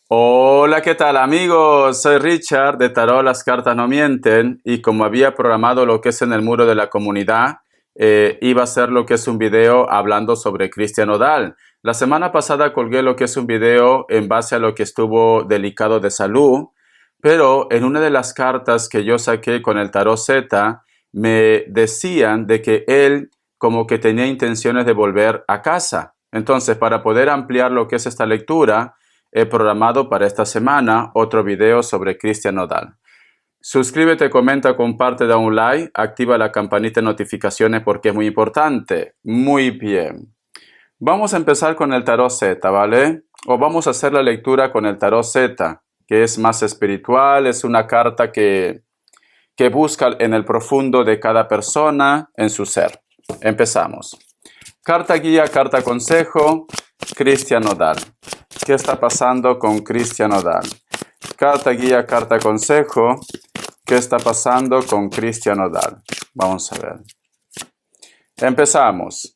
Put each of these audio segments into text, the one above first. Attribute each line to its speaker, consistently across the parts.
Speaker 1: Hola, ¿qué tal amigos? Soy Richard de Tarot Las Cartas No Mienten y como había programado lo que es en el muro de la comunidad, iba a hacer lo que es un video hablando sobre Cristian Nodal. La semana pasada colgué lo que es un video en base a lo que estuvo delicado de salud, pero en una de las cartas que yo saqué con el Tarot Z, me decían de que él como que tenía intenciones de volver a casa. Entonces, para poder ampliar lo que es esta lectura, he programado para esta semana otro video sobre Cristian Nodal. Suscríbete, comenta, comparte, da un like, activa la campanita de notificaciones porque es muy importante. Muy bien. Vamos a empezar con el Tarot Z, ¿vale? O vamos a hacer la lectura con el Tarot Z, que es más espiritual, es una carta que busca en el profundo de cada persona, en su ser. Empezamos. Carta guía, carta consejo, Cristian Nodal. ¿Qué está pasando con Cristian Nodal? Carta guía, carta consejo, ¿qué está pasando con Cristian Nodal? Vamos a ver. Empezamos.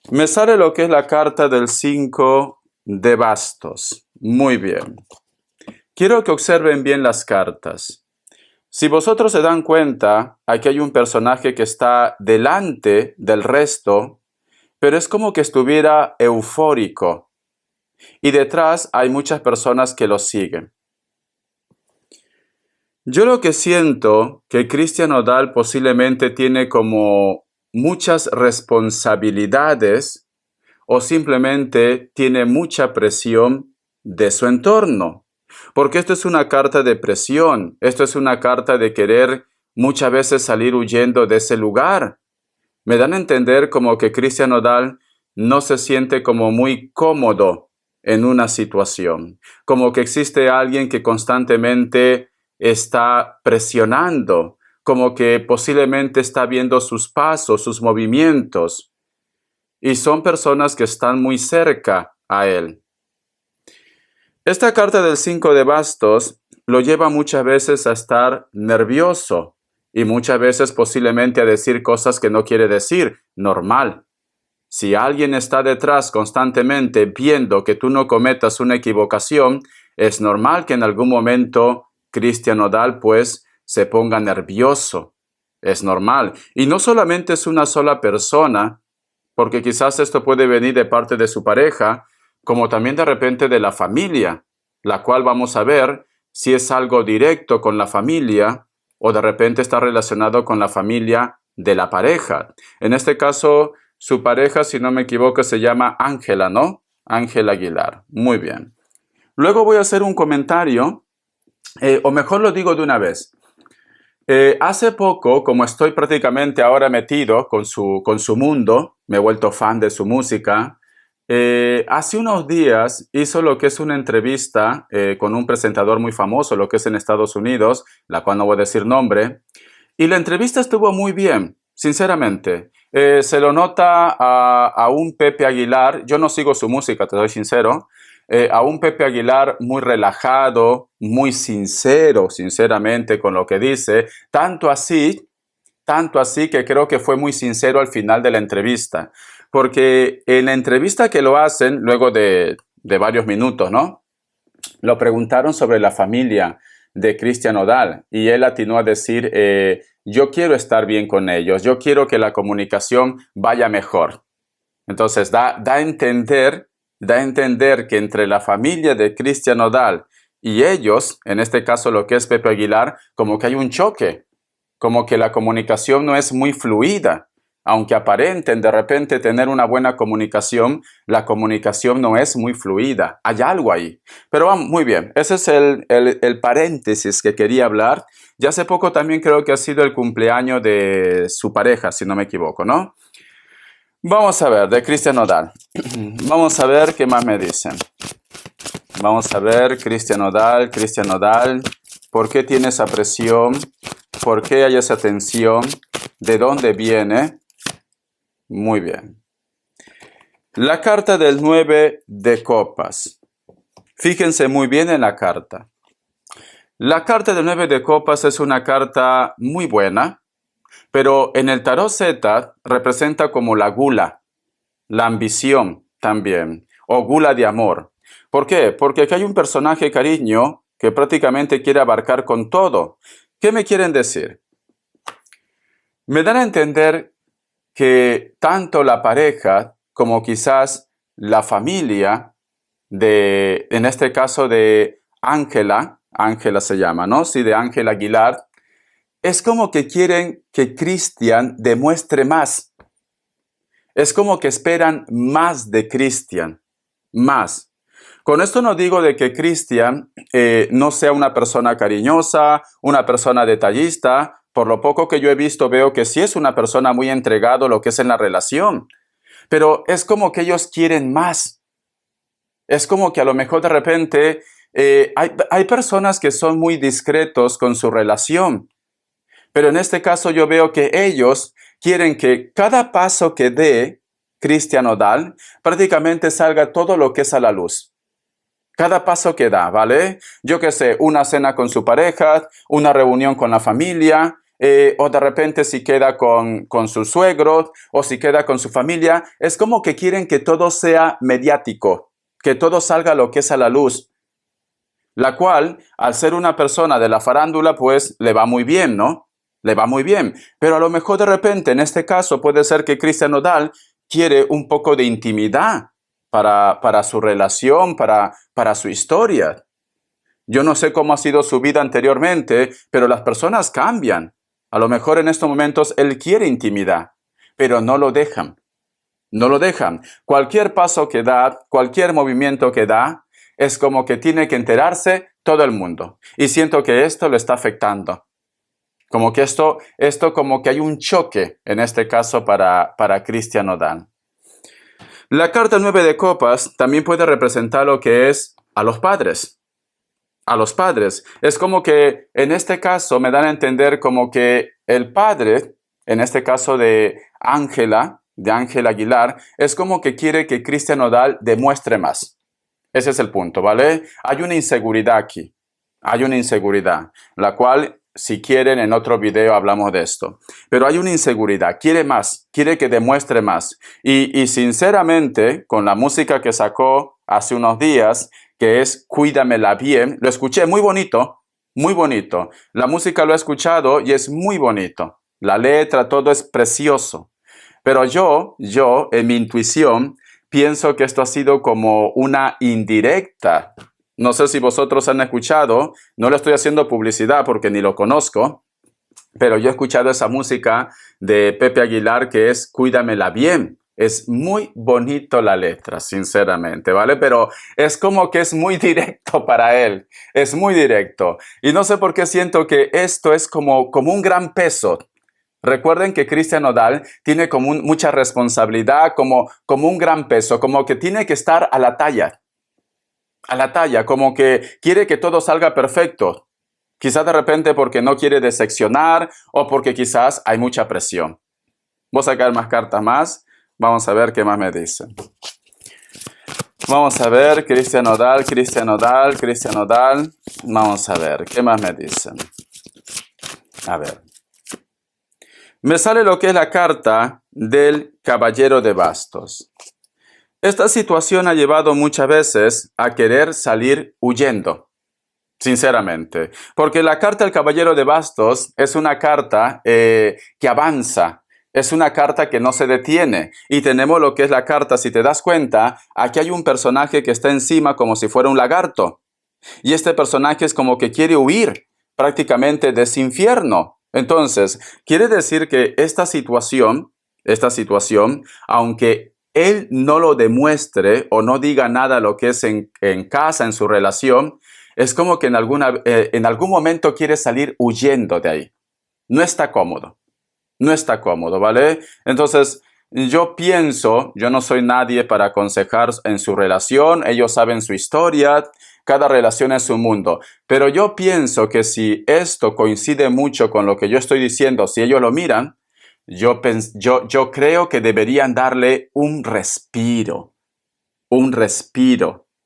Speaker 1: Me sale lo que es la carta del 5 de bastos. Muy bien. Quiero que observen bien las cartas. Si vosotros se dan cuenta, aquí hay un personaje que está delante del resto, pero es como que estuviera eufórico. Y detrás hay muchas personas que lo siguen. Yo lo que siento que Cristian Nodal posiblemente tiene como muchas responsabilidades o simplemente tiene mucha presión de su entorno. Porque esto es una carta de presión, esto es una carta de querer muchas veces salir huyendo de ese lugar. Me dan a entender como que Cristian Nodal no se siente como muy cómodo en una situación, como que existe alguien que constantemente está presionando, como que posiblemente está viendo sus pasos, sus movimientos, y son personas que están muy cerca a él. Esta carta del 5 de bastos lo lleva muchas veces a estar nervioso y muchas veces posiblemente a decir cosas que no quiere decir. Normal. Si alguien está detrás constantemente viendo que tú no cometas una equivocación, es normal que en algún momento Cristian Nodal pues se ponga nervioso. Es normal. Y no solamente es una sola persona, porque quizás esto puede venir de parte de su pareja, como también de repente de la familia, la cual vamos a ver si es algo directo con la familia o de repente está relacionado con la familia de la pareja. En este caso, su pareja, si no me equivoco, se llama Ángela, ¿no? Ángela Aguilar. Muy bien. Luego voy a hacer un comentario, o mejor lo digo de una vez. Hace poco, como estoy prácticamente ahora metido con su mundo, me he vuelto fan de su música, hace unos días hizo lo que es una entrevista con un presentador muy famoso, lo que es en Estados Unidos, la cual no voy a decir nombre, y la entrevista estuvo muy bien, sinceramente. Se lo nota a un Pepe Aguilar, yo no sigo su música, te soy sincero, a un Pepe Aguilar muy relajado, muy sincero, sinceramente, con lo que dice, tanto así que creo que fue muy sincero al final de la entrevista, porque en la entrevista que lo hacen, luego de varios minutos, ¿no? Lo preguntaron sobre la familia de Cristian Nodal y él atinó a decir, yo quiero estar bien con ellos, yo quiero que la comunicación vaya mejor. Entonces da a entender que entre la familia de Cristian Nodal y ellos, en este caso lo que es Pepe Aguilar, como que hay un choque, como que la comunicación no es muy fluida. Aunque aparenten de repente tener una buena comunicación, la comunicación no es muy fluida. Hay algo ahí. Pero vamos, muy bien. Ese es el paréntesis que quería hablar. Ya hace poco también creo que ha sido el cumpleaños de su pareja, si no me equivoco, ¿no? Vamos a ver, de Cristian Nodal. Vamos a ver qué más me dicen. Vamos a ver, Cristian Nodal. ¿Por qué tiene esa presión? ¿Por qué hay esa tensión? ¿De dónde viene? Muy bien. La carta del 9 de copas. Fíjense muy bien en la carta. La carta del 9 de copas es una carta muy buena, pero en el tarot Z representa como la gula, la ambición también, o gula de amor. ¿Por qué? Porque aquí hay un personaje, cariño, que prácticamente quiere abarcar con todo. ¿Qué me quieren decir? Me dan a entender que tanto la pareja como quizás la familia en este caso de Ángela, Ángela se llama, ¿no? Sí, de Ángela Aguilar, es como que quieren que Cristian demuestre más. Es como que esperan más de Cristian, más. Con esto no digo de que Cristian no sea una persona cariñosa, una persona detallista. Por lo poco que yo he visto, veo que sí es una persona muy entregado a lo que es en la relación. Pero es como que ellos quieren más. Es como que a lo mejor de repente hay personas que son muy discretos con su relación. Pero en este caso yo veo que ellos quieren que cada paso que dé Cristian Nodal prácticamente salga todo lo que es a la luz. Cada paso que da, ¿vale? Yo qué sé, una cena con su pareja, una reunión con la familia, o de repente si queda con su suegro, o si queda con su familia. Es como que quieren que todo sea mediático, que todo salga lo que es a la luz. La cual, al ser una persona de la farándula, pues le va muy bien, ¿no? Le va muy bien. Pero a lo mejor de repente, en este caso, puede ser que Cristian Nodal quiere un poco de intimidad para su relación, para su historia. Yo no sé cómo ha sido su vida anteriormente, pero las personas cambian. A lo mejor en estos momentos él quiere intimidad, pero no lo dejan. No lo dejan. Cualquier paso que da, cualquier movimiento que da, es como que tiene que enterarse todo el mundo. Y siento que esto lo está afectando. Como que esto como que hay un choque en este caso para Cristian Nodal. La carta 9 de copas también puede representar lo que es a los padres. A los padres. Es como que en este caso me dan a entender como que el padre, en este caso de Ángela Aguilar, es como que quiere que Cristian Nodal demuestre más. Ese es el punto, ¿vale? Hay una inseguridad aquí. Hay una inseguridad, la cual, si quieren, en otro video hablamos de esto. Pero hay una inseguridad, quiere más, quiere que demuestre más. Y sinceramente, con la música que sacó hace unos días, que es Cuídamela Bien, lo escuché muy bonito, muy bonito. La música lo he escuchado y es muy bonito. La letra, todo es precioso. Pero yo, en mi intuición, pienso que esto ha sido como una indirecta. No sé si vosotros han escuchado, no le estoy haciendo publicidad porque ni lo conozco, pero yo he escuchado esa música de Pepe Aguilar que es Cuídamela Bien. Es muy bonito la letra, sinceramente, ¿vale? Pero es como que es muy directo para él, es muy directo. Y no sé por qué siento que esto es como un gran peso. Recuerden que Cristian Nodal tiene como mucha responsabilidad, como un gran peso, como que tiene que estar a la talla, como que quiere que todo salga perfecto. Quizás de repente porque no quiere decepcionar o porque quizás hay mucha presión. Voy a sacar más cartas más. Vamos a ver qué más me dicen. Vamos a ver, Cristian Nodal. Vamos a ver, ¿qué más me dicen? A ver. Me sale lo que es la carta del Caballero de Bastos. Esta situación ha llevado muchas veces a querer salir huyendo, sinceramente. Porque la carta del Caballero de Bastos es una carta que avanza, es una carta que no se detiene. Y tenemos lo que es la carta, si te das cuenta, aquí hay un personaje que está encima como si fuera un lagarto. Y este personaje es como que quiere huir prácticamente de ese infierno. Entonces, quiere decir que esta situación, aunque él no lo demuestre o no diga nada lo que es en casa, en su relación, es como que en algún momento quiere salir huyendo de ahí. No está cómodo, ¿vale? Entonces, yo pienso, yo no soy nadie para aconsejar en su relación, ellos saben su historia, cada relación es un mundo. Pero yo pienso que si esto coincide mucho con lo que yo estoy diciendo, si ellos lo miran, yo creo que deberían darle un respiro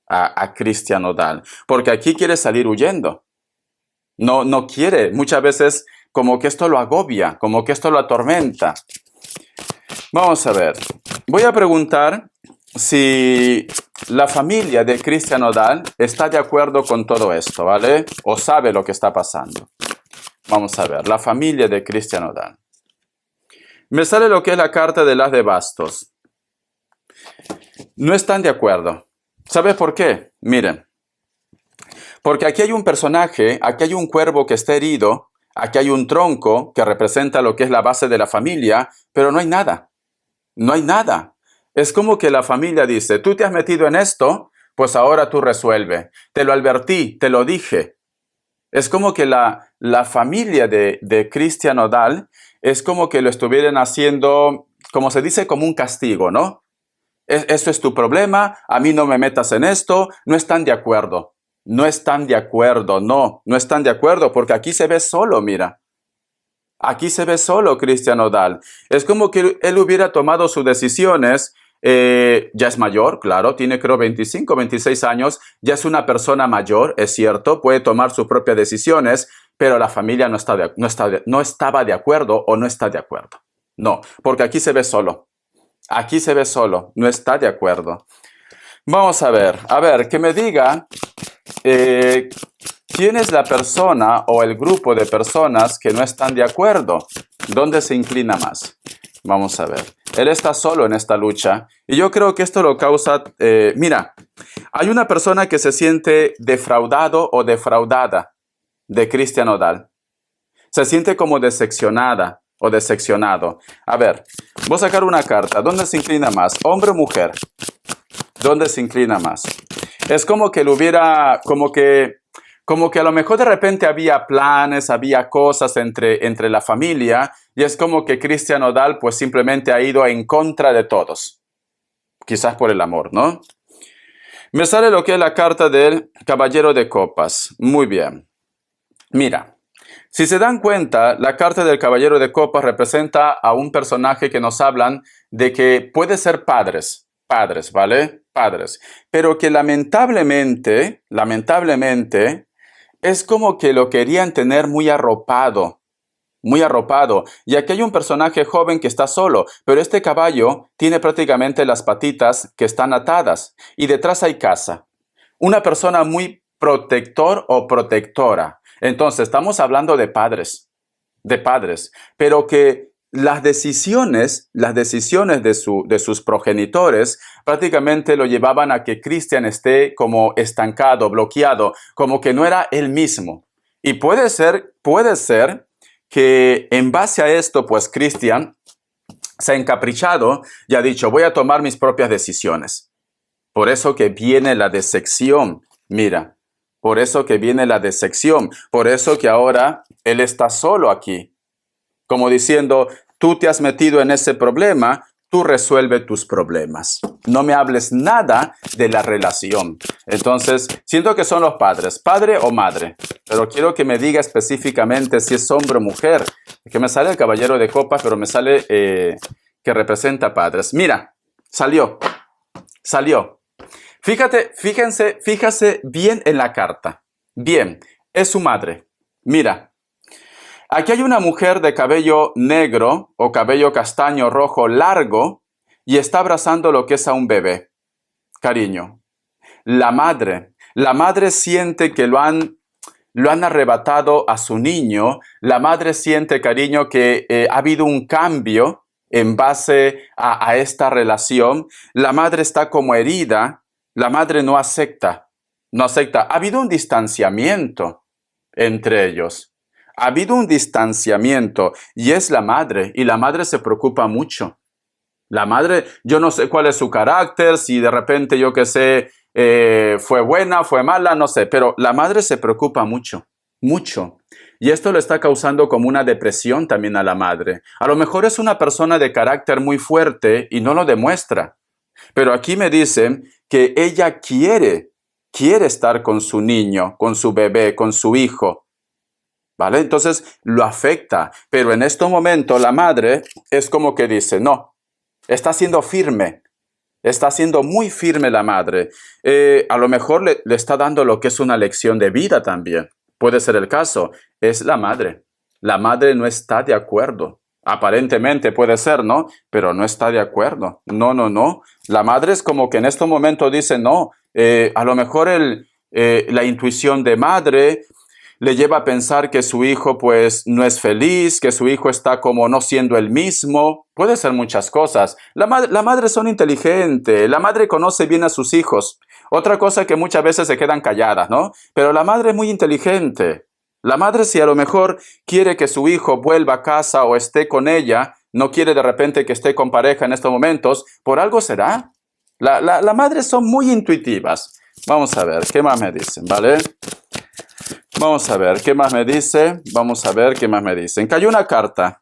Speaker 1: a Cristian Nodal. Porque aquí quiere salir huyendo. No quiere. Muchas veces como que esto lo agobia, como que esto lo atormenta. Vamos a ver. Voy a preguntar si la familia de Cristian Nodal está de acuerdo con todo esto, ¿vale? O sabe lo que está pasando. Vamos a ver, la familia de Cristian Nodal. Me sale lo que es la carta de las de bastos. No están de acuerdo. ¿Sabes por qué? Miren. Porque aquí hay un personaje, aquí hay un cuervo que está herido, aquí hay un tronco que representa lo que es la base de la familia, pero no hay nada. No hay nada. Es como que la familia dice, tú te has metido en esto, pues ahora tú resuelve. Te lo advertí, te lo dije. Es como que la familia de Cristian Nodal es como que lo estuvieran haciendo, como se dice, como un castigo, ¿no? Eso es tu problema, a mí no me metas en esto, no están de acuerdo. No están de acuerdo, no están de acuerdo, porque aquí se ve solo, mira. Aquí se ve solo Cristian Nodal. Es como que él hubiera tomado sus decisiones, ya es mayor, claro, tiene creo 25, 26 años, ya es una persona mayor, es cierto, puede tomar sus propias decisiones, pero la familia no estaba de acuerdo o no está de acuerdo. No, porque aquí se ve solo. Aquí se ve solo, no está de acuerdo. Vamos a ver, que me diga quién es la persona o el grupo de personas que no están de acuerdo. ¿Dónde se inclina más? Vamos a ver. Él está solo en esta lucha y yo creo que esto lo causa... mira, hay una persona que se siente defraudado o defraudada de Cristian Nodal. Se siente como decepcionada o decepcionado. A ver, voy a sacar una carta. ¿Dónde se inclina más? ¿Hombre o mujer? ¿Dónde se inclina más? Es como que lo hubiera, como que a lo mejor de repente había planes, había cosas entre la familia y es como que Cristian Nodal pues simplemente ha ido en contra de todos. Quizás por el amor, ¿no? Me sale lo que es la carta del Caballero de Copas. Muy bien. Mira, si se dan cuenta, la carta del Caballero de Copas representa a un personaje que nos hablan de que puede ser padres, ¿vale? Padres, pero que lamentablemente, es como que lo querían tener muy arropado. Y aquí hay un personaje joven que está solo, pero este caballo tiene prácticamente las patitas que están atadas y detrás hay casa. Una persona muy protector o protectora. Entonces, estamos hablando de padres, pero que las decisiones de sus progenitores prácticamente lo llevaban a que Cristian esté como estancado, bloqueado, como que no era él mismo. Y puede ser que en base a esto, pues Cristian se ha encaprichado y ha dicho, voy a tomar mis propias decisiones. Por eso que viene la decepción, mira, por eso que viene la decepción, por eso que ahora él está solo aquí. Como diciendo, tú te has metido en ese problema, tú resuelve tus problemas. No me hables nada de la relación. Entonces, siento que son los padres, padre o madre. Pero quiero que me diga específicamente si es hombre o mujer. Que me sale el Caballero de Copas, pero me sale que representa padres. Mira, salió. Fíjense bien en la carta. Bien, es su madre. Mira. Aquí hay una mujer de cabello negro o cabello castaño rojo largo y está abrazando lo que es a un bebé. Cariño. La madre siente que lo han arrebatado a su niño. La madre siente, cariño, que ha habido un cambio en base a esta relación. La madre está como herida. La madre no acepta. Ha habido un distanciamiento entre ellos. Ha habido un distanciamiento y es la madre, y la madre se preocupa mucho. La madre, yo no sé cuál es su carácter, si de repente, yo qué sé, fue buena, fue mala, no sé, pero la madre se preocupa mucho. Y esto le está causando como una depresión también a la madre. A lo mejor es una persona de carácter muy fuerte y no lo demuestra. Pero aquí me dicen que ella quiere estar con su niño, con su bebé, con su hijo. ¿Vale? Entonces lo afecta, pero en este momento la madre es como que dice, no, está siendo firme, está siendo muy firme la madre. A lo mejor le está dando lo que es una lección de vida también, puede ser el caso, es la madre no está de acuerdo. Aparentemente puede ser, ¿no? Pero no está de acuerdo. No, no, no. La madre es como que en este momento dice, no, a lo mejor la intuición de madre le lleva a pensar que su hijo pues no es feliz, que su hijo está como no siendo el mismo. Puede ser muchas cosas. La madre son inteligente, la madre conoce bien a sus hijos. Otra cosa que muchas veces se quedan calladas, ¿no? Pero la madre es muy inteligente. La madre, si a lo mejor quiere que su hijo vuelva a casa o esté con ella, no quiere de repente que esté con pareja en estos momentos, por algo será. La madre son muy intuitivas. Vamos a ver, ¿qué más me dicen? ¿Vale? Vamos a ver, ¿qué más me dice? Vamos a ver, ¿qué más me dicen? Cayó una carta.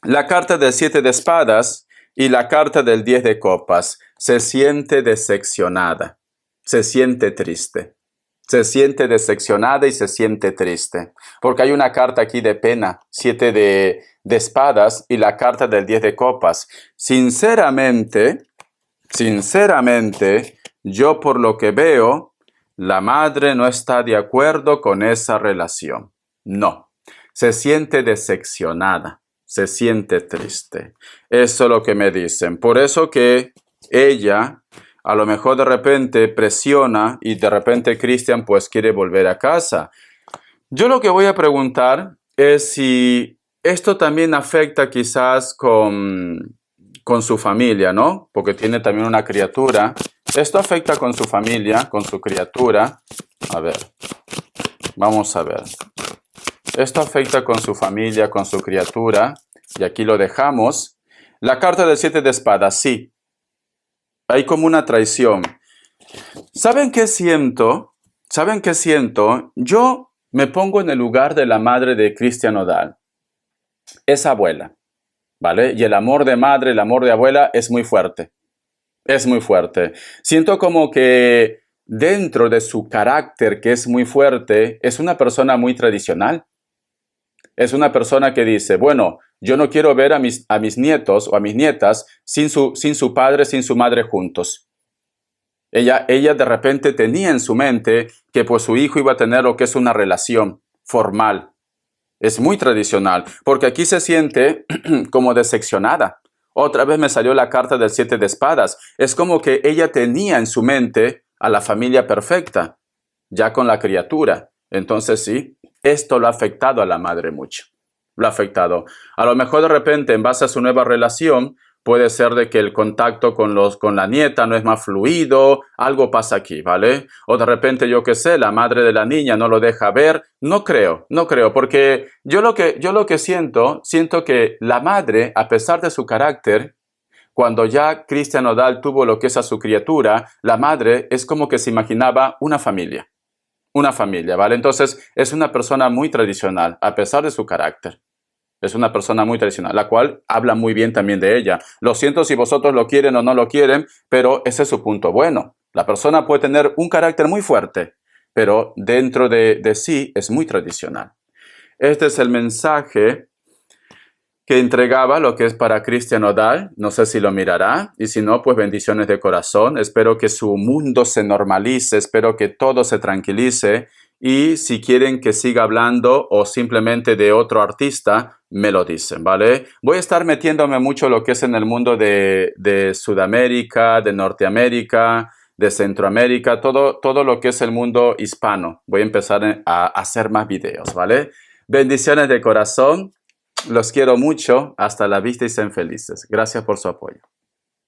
Speaker 1: La carta del 7 de espadas y la carta del 10 de copas. Se siente decepcionada. Se siente triste. Se siente decepcionada y se siente triste. Porque hay una carta aquí de pena, 7 de espadas y la carta del 10 de copas. Sinceramente, yo por lo que veo, la madre no está de acuerdo con esa relación. No, se siente decepcionada, se siente triste. Eso es lo que me dicen. Por eso que ella a lo mejor de repente presiona y de repente Cristian pues quiere volver a casa. Yo lo que voy a preguntar es si esto también afecta quizás con su familia, ¿no? Porque tiene también una criatura. Esto afecta con su familia, con su criatura. A ver, vamos a ver. Esto afecta con su familia, con su criatura. Y aquí lo dejamos. La carta del 7 de espadas, sí. Hay como una traición. ¿Saben qué siento? ¿Saben qué siento? Yo me pongo en el lugar de la madre de Cristian Nodal. Es abuela, ¿vale? Y el amor de madre, el amor de abuela es muy fuerte. Es muy fuerte. Siento como que dentro de su carácter, que es muy fuerte, es una persona muy tradicional. Es una persona que dice, bueno, yo no quiero ver a mis nietos o a mis nietas sin su padre, sin su madre juntos. Ella de repente tenía en su mente que pues su hijo iba a tener lo que es una relación formal. Es muy tradicional, porque aquí se siente como decepcionada. Otra vez me salió la carta del 7 de espadas. Es como que ella tenía en su mente a la familia perfecta, ya con la criatura. Entonces sí, esto lo ha afectado a la madre mucho. Lo ha afectado. A lo mejor de repente, en base a su nueva relación, puede ser de que el contacto con la nieta no es más fluido, algo pasa aquí, ¿vale? O de repente, yo qué sé, la madre de la niña no lo deja ver. No creo, porque yo lo que siento que la madre, a pesar de su carácter, cuando ya Cristian Nodal tuvo lo que es a su criatura, la madre es como que se imaginaba una familia, ¿vale? Entonces, es una persona muy tradicional, a pesar de su carácter. Es una persona muy tradicional, la cual habla muy bien también de ella. Lo siento si vosotros lo quieren o no lo quieren, pero ese es su punto bueno. La persona puede tener un carácter muy fuerte, pero dentro de sí es muy tradicional. Este es el mensaje que entregaba lo que es para Cristian Nodal. No sé si lo mirará, y si no, pues bendiciones de corazón. Espero que su mundo se normalice, espero que todo se tranquilice. Y si quieren que siga hablando o simplemente de otro artista, me lo dicen, ¿vale? Voy a estar metiéndome mucho lo que es en el mundo de Sudamérica, de Norteamérica, de Centroamérica, todo lo que es el mundo hispano. Voy a empezar a hacer más videos, ¿vale? Bendiciones de corazón. Los quiero mucho. Hasta la vista y sean felices. Gracias por su apoyo.